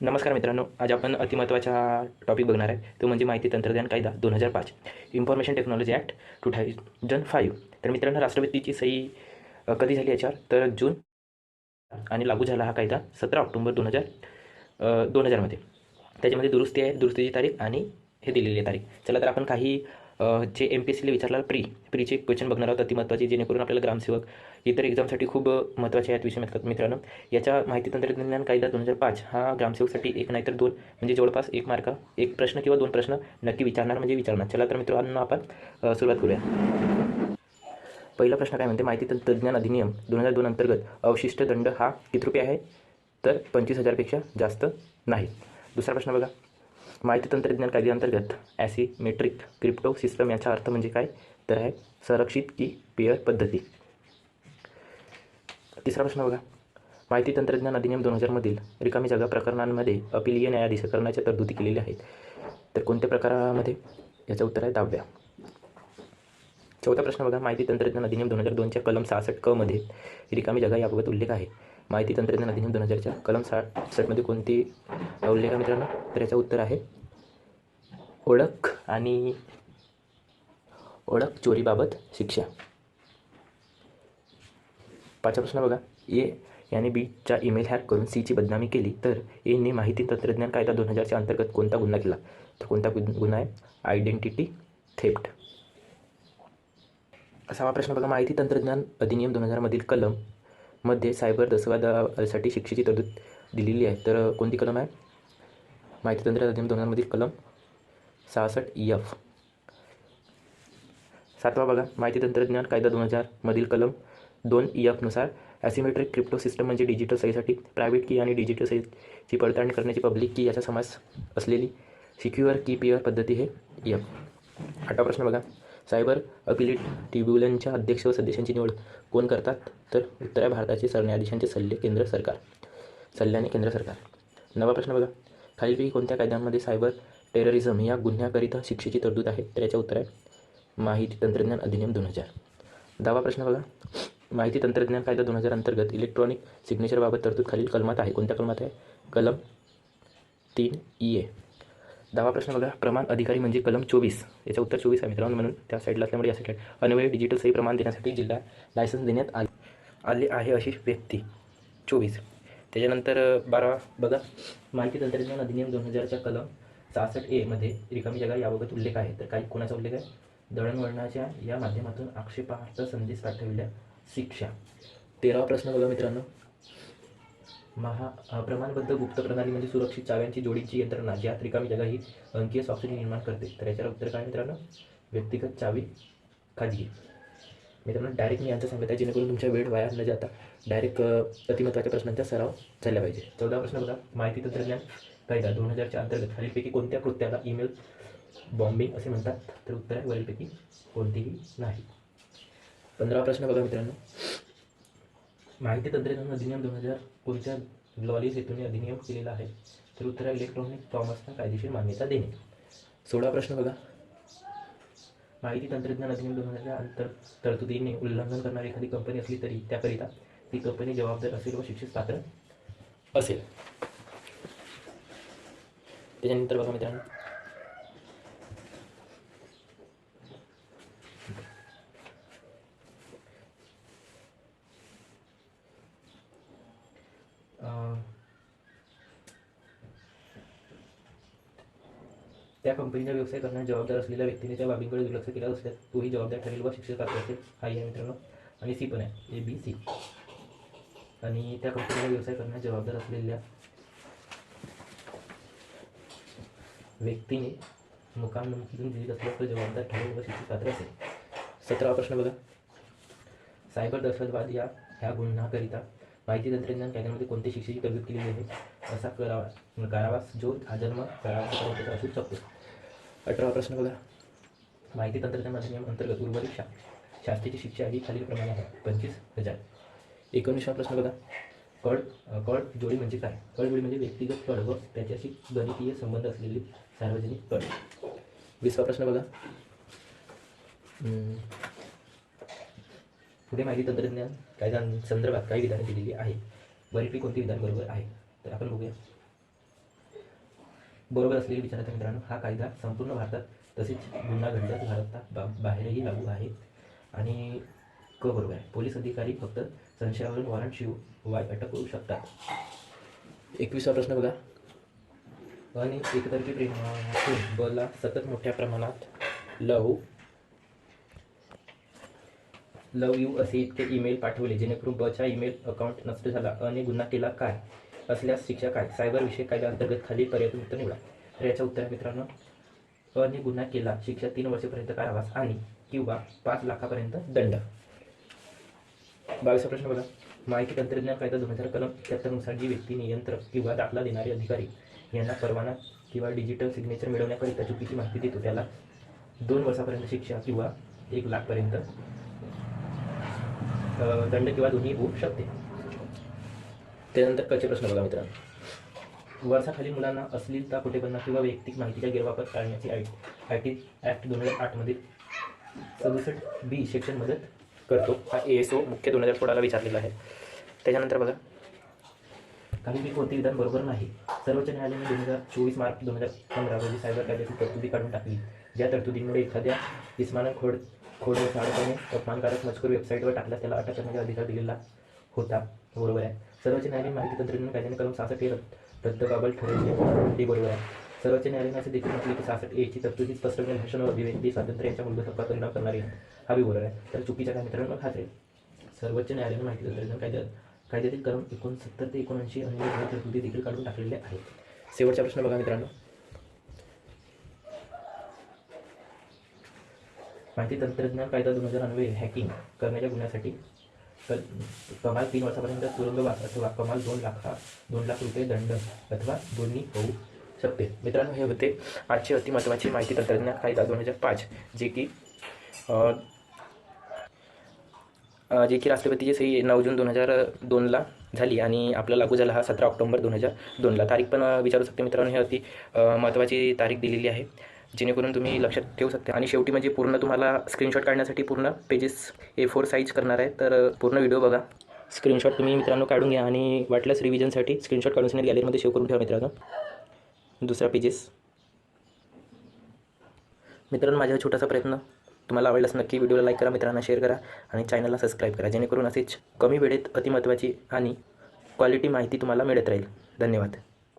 नमस्कार मित्रांनो, आज आपण अतिमहत्त्वाचा टॉपिक बघणार आहे. तो म्हणजे माहिती तंत्रज्ञान कायदा 2005, इन्फॉर्मेशन टेक्नॉलॉजी ॲक्ट 2005. तर मित्रांनो, राष्ट्रपतीची सही कधी झाली याच्यावर? तर जून, आणि लागू झाला हा कायदा 17 ऑक्टोबर 2000 मध्ये. त्याच्यामध्ये दुरुस्ती आहे, दुरुस्तीची तारीख आणि हे दिलेली आहे तारीख. चला तर आपण काही जे MPSCला विचारला प्रीचे क्वेश्चन बघणार आहोत, अतिमहत्त्वाचे, जेणेकरून आपल्याला ग्रामसेवक इतर एक्झामसाठी खूप महत्त्वाचे आहेत विषय मित्रांनो. याच्या माहिती तंत्रज्ञान कायदा 2005 हा ग्रामसेवकसाठी एक नाहीतर दोन, म्हणजे जवळपास एक प्रश्न किंवा दोन प्रश्न नक्की विचारणार. चला तर मित्रांनो, आपण सुरुवात करूया. पहिला प्रश्न काय म्हणते, माहिती तंत्रज्ञान अधिनियम 2002 अंतर्गत अवशिष्ट दंड हा किती रुपये आहे? तर 25,000पेक्षा जास्त नाही. दुसरा प्रश्न बघा, माहिती तंत्रज्ञान कायद्याअंतर्गत ॲसिमेट्रिक क्रिप्टो सिस्टम याचा अर्थ म्हणजे काय? तर आहे संरक्षित की पेयर पद्धती. तिसरा प्रश्न बघा, माहिती तंत्रज्ञान अधिनियम 2000 रिकामी जागा प्रकरणांमध्ये अपीलीय न्यायाधीश करण्याच्या तरतुदी केलेल्या आहेत. तर कोणत्या प्रकारामध्ये? याचं उत्तर आहे 10व्या. चौथा प्रश्न बघा, माहिती तंत्रज्ञान अधिनियम 2002च्या कलम 66 क मध्ये रिकामी जागा याबाबत उल्लेख आहे. माहिती तंत्रज्ञान अधिनियम 2000च्या कलम 66 कोणती उल्लेख आहे मित्रांनो? तर याचं उत्तर आहे ओळख चोरीबाबत शिक्षा. पाचवा प्रश्न बघा, ए याने बीचा ईमेल हॅक करून सीची बदनामी केली तर एने माहिती तंत्रज्ञान कायदा 2000च्या अंतर्गत कोणता गुन्हा केला? तर कोणता गुन्हा आहे? Identity theft. सहावा प्रश्न बघा, माहिती तंत्रज्ञान अधिनियम 2000 कलम मध्ये सायबर दहशतवादासाठी शिक्षेची तरतूद दिलेली आहे. तर कोणती कलम आहे? माहिती तंत्रज्ञान अधिनियम 2000 कलम 66F. सातवा बघा, माहिती तंत्रज्ञान कायदा 2000 कलम 2EF नुसार ॲसिमेट्रिक क्रिप्टो सिस्टम म्हणजे डिजिटल सहीसाठी प्रायव्हेट की आणि डिजिटल सहीची पडताळणी करण्याची पब्लिक की याचा समास असलेली सिक्युअर की पेयर पद्धती हे EF. आठवा प्रश्न बघा, सायबर अपिलेट ट्रिब्युनलच्या अध्यक्ष व सदस्यांची निवड कोण करतात? तर उत्तर आहे भारताचे सरन्यायाधीशांचे सल्ल्याने केंद्र सरकार. नवा प्रश्न बघा, खालीलपैकी कोणत्या कायद्यांमध्ये सायबर टेररिझम या गुन्ह्याकरिता शिक्षेची तरतूद आहे? तर याचे उत्तर आहे माहिती तंत्रज्ञान अधिनियम 2000. 10वा प्रश्न बघा, माहिती तंत्रज्ञान कायदा 2000 अंतर्गत इलेक्ट्रॉनिक सिग्नेचरबाबत तरतूद खालील कलमात आहे. कोणत्या कलमात आहे? कलम 3E. 10वा प्रश्न बघा, प्रमाण अधिकारी म्हणजे कलम 24. याचं उत्तर 24 आहे मित्रांनो, म्हणून त्या साईडला असल्यामुळे या साईडला अन्वयी डिजिटल सही प्रमाण देण्यासाठी जिल्हा लायसन्स देण्यात आले आहे अशी व्यक्ती 24. त्याच्यानंतर 12वा बघा, माहिती तंत्रज्ञान अधिनियम 2000च्या कलम 66A मध्ये रिकामी जागा याबाबत उल्लेख आहे. तर काही कोणाचा उल्लेख आहे? दळणवळणाच्या या माध्यमातून आक्षेपार्ह संदेश पाठविल्या शिक्षा. 13वा प्रश्न बघा मित्रांनो, प्रमाणबद्ध गुप्त प्रणाली म्हणजे सुरक्षित चाव्यांची जोडीची यंत्रणा ज्यात रिकामी जागा ही अंकीय स्वाक्षरी निर्माण करते. तर याच्यावर उत्तर काय मित्रांनो? व्यक्तिगत चावी खाजगी. मित्रांनो, डायरेक्ट मी यांचं सांगत आहे जेणेकरून तुमच्या वेळ वाया न जाता डायरेक्ट अतिमहत्त्वाच्या प्रश्नांचा सराव झाला पाहिजे. 14वा प्रश्न बघा, माहिती तंत्रज्ञान कायदा 2000च्या अंतर्गत खालीलपैकी कोणत्या कृत्याला ईमेल बॉम्बिंग असे म्हणतात? तर उत्तर आहे वरीलपैकी कोणतीही नाही. 15वा प्रश्न बघा मित्रांनो, माहिती तंत्रज्ञान अधिनियम 2000 कोणत्या लॉली हेतूने अधिनियम केलेला आहे? तर उत्तर आहे इलेक्ट्रॉनिक कॉमर्सला कायदेशीर मान्यता देणे. 16वा प्रश्न बघा, माहिती तंत्रज्ञान अधिनियम 2000च्या तरतुदीने उल्लंघन करणारी एखादी कंपनी असली तरी त्याकरिता ती कंपनी जबाबदार असेल व शिक्षेस पात्र असेल. त्याच्यानंतर बघा मित्रांनो, त्या कंपनीचा व्यवसाय करण्यास जबाबदार असलेल्या व्यक्तीने त्या बाबींकडे दुर्लक्ष केला असल्यास तोही जबाबदार ठरेल व शिक्षेस पात्र असेल. हा आहे मित्रांनो. आणि सी पण आहे, ABC. आणि त्या कंपनीचा व्यवसाय करण्यास जबाबदार असलेल्या व्यक्तीने मुकाम नोंदणी दिली असल्यास तो जबाबदार ठरेल व शिक्षेस पात्र असेल. 17वा प्रश्न बघा, सायबर दहशतवाद ह्या गुन्ह्याकरिता माहिती तंत्रज्ञान कायद्यामध्ये कोणत्या शिक्षेची तरतूद केलेली आहे? असा कारावास जो आजन्म कारावासापर्यंत असू शकतो. 18वा प्रश्न बघा, माहिती तंत्रज्ञान अधिनियम अंतर्गत उर्वरित शास्तीची शिक्षा ही खालीलप्रमाणे आहे. 25,000. 19वा प्रश्न बघा, कळ जोडी म्हणजे काय? कळ जोडी म्हणजे व्यक्तिगत कळ व त्याच्याशी गणितीय संबंध असलेली सार्वजनिक कळ. 20वा प्रश्न बघा, पुढे माहिती तंत्रज्ञान कायद्या संदर्भात काही विधाने दिलेली आहे. वरीलपैकी कोणती विधान बरोबर आहे? तर आपण बघूया. बरोबर असलेले विचारात मित्रांनो, हा कायदा संपूर्ण भारतात तसेच गुन्हा घडल्यास बाहेरही लागू आहे. आणि क बरोबर आहे. पोलीस अधिकारी फक्त संशयावरून वॉरंट शिवाय अटक करू शकतात. 21वा प्रश्न बघा. आणि एकतर्फी प्रेमातून बला सतत मोठ्या प्रमाणात लव यू असे इतके ईमेल पाठवले जेणेकरून बचा ईमेल अकाउंट नष्ट झाला आणि गुन्हा केला काय असल्यास शिक्षा काय? सायबर विषय कायद्याअंतर्गत खाली पर्यायातून उत्तर निवडा. तर याच्या उत्तर मित्रांनो, आणि गुन्हा केला शिक्षा 3 वर्षापर्यंत कारावास आणि किंवा 5 लाखापर्यंत दंड. 22वा प्रश्न बघा. माहिती तंत्रज्ञान कायदा 2000 कलम 71 नुसार जी व्यक्ती नियंत्रक किंवा दाखला देणारे अधिकारी यांना परवाना किंवा डिजिटल सिग्नेचर मिळवण्याकरिता चुकीची माहिती देतो त्याला 2 वर्षापर्यंत शिक्षा किंवा 1 लाखपर्यंत दंड किंवा दोन्ही होऊ शकते. त्यानंतर कच्चे प्रश्न बघा मित्रांनो. वर्षाखालील मुलांना अश्लीलता, खोटेपणा किंवा वैयक्तिक माहितीचा गैरवापर टाळण्याची IT ॲक्ट 2008 मधील 67B सेक्शन मदत करतो. हा ASO मुख्य 2016ला विचारलेला आहे. त्याच्यानंतर बघा, काही कोणते विधान बरोबर नाही. सर्वोच्च न्यायालयाने 2024 मार्च 2015 रोजी सायबर कायद्यातील तरतुदी काढून टाकली. ज्या तरतुदींमुळे एखाद्या इस्मानं खोड व साडपणे अपमानकारक मजकूर वेबसाईटवर टाकल्यास त्याला अटक करण्याचा अधिकार दिलेला होता. बरोबर आहे. सर्वोच्च न्यायालय माहिती तंत्रज्ञान कायद्याने कलम 66 रद्दबातल ठरवले. हे बरोबर आहे. सर्वोच्च न्यायालयाने असे देखील म्हटले की 66A ची तरतुदी स्पष्टपणे भाषण व अभिव्यक्ती स्वातंत्र्य यांच्या मूलभूत हक्कावर परिणाम करणारी आहे. हा बी बरोबर आहे. तर चुकीच्या काय मित्रांनो, हाच आहे. सर्वोच्च न्यायालयाने माहिती तंत्रज्ञान कायद्यातील कलम 69 ते 79 आणि तरतुदी देखील काढून टाकलेल्या आहेत. शेवटचा प्रश्न बघा मित्रांनो. माहिती तंत्रज्ञान कायदा 2000 अन्वये हॅकिंग करण्याच्या गुन्ह्यासाठी कमाल 3 वर्षापर्यंत तुरुंगवास अथवा कमाल 2 लाख रुपये दंड अथवा दोन्ही होऊ शकते. मित्रांनो, हे होते आजचे अति महत्त्वाचे माहिती तंत्रज्ञान कायदा 2005 जे की राष्ट्रपतीची सही 9 जून 2002ला झाली आणि आपला लागू झाला हा 17 ऑक्टोबर 2002ला. तारीख पण विचारू शकते मित्रांनो. हे अति महत्त्वाची तारीख दिलेली आहे जेणेकरून तुम्ही लक्षात ठेवू शकता. आणि शेवटी म्हणजे पूर्ण तुम्हाला स्क्रीनशॉट काढण्यासाठी पूर्ण पेजेस A4 साईज करणार आहे. तर पूर्ण व्हिडिओ बघा. स्क्रीनशॉट तुम्ही मित्रांनो काढून घ्या आणि वाटल्यास रिव्हिजनसाठी स्क्रीनशॉट काढून गॅलरीमध्ये सेव्ह करून ठेवा मित्रांनो. दुसरा पेजेस. मित्रांनो, माझा छोटासा प्रयत्न तुम्हाला आवडल्यास नक्की व्हिडिओला लाईक करा, मित्रांना शेअर करा आणि चॅनलला सबस्क्राईब करा जेणेकरून असेच कमी वेळेत अतिमहत्त्वाची आणि क्वालिटी माहिती तुम्हाला मिळत राहील. धन्यवाद.